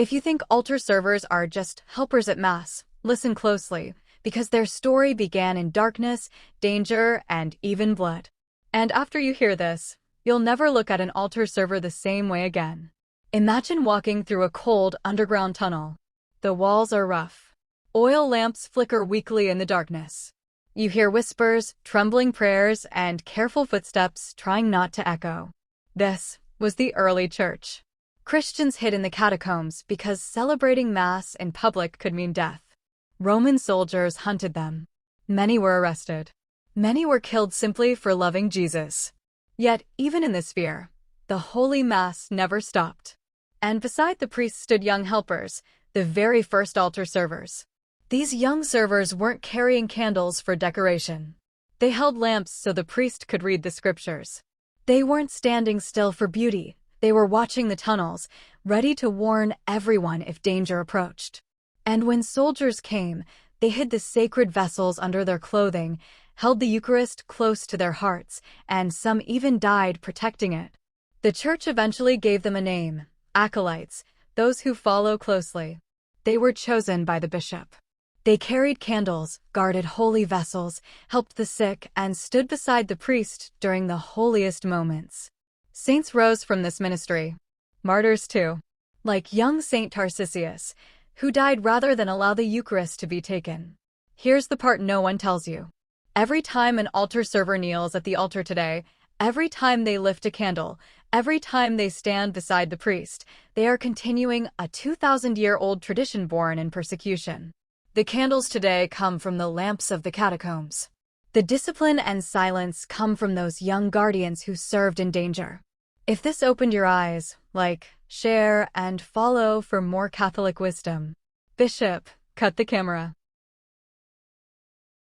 If you think altar servers are just helpers at Mass, listen closely, because their story began in darkness, danger, and even blood. And after you hear this, you'll never look at an altar server the same way again. Imagine walking through a cold underground tunnel. The walls are rough. Oil lamps flicker weakly in the darkness. You hear whispers, trembling prayers, and careful footsteps trying not to echo. This was the early church. Christians hid in the catacombs because celebrating Mass in public could mean death. Roman soldiers hunted them. Many were arrested. Many were killed simply for loving Jesus. Yet, even in this fear, the Holy Mass never stopped. And beside the priests stood young helpers, the very first altar servers. These young servers weren't carrying candles for decoration. They held lamps so the priest could read the scriptures. They weren't standing still for beauty. They were watching the tunnels, ready to warn everyone if danger approached. And when soldiers came, they hid the sacred vessels under their clothing, held the Eucharist close to their hearts, and some even died protecting it. The church eventually gave them a name, acolytes, those who follow closely. They were chosen by the bishop. They carried candles, guarded holy vessels, helped the sick, and stood beside the priest during the holiest moments. Saints rose from this ministry. Martyrs too. Like young Saint Tarcisius, who died rather than allow the Eucharist to be taken. Here's the part no one tells you. Every time an altar server kneels at the altar today, every time they lift a candle, every time they stand beside the priest, they are continuing a 2,000-year-old tradition born in persecution. The candles today come from the lamps of the catacombs. The discipline and silence come from those young guardians who served in danger. If this opened your eyes, like, share, and follow for more Catholic wisdom. Bishop, cut the camera.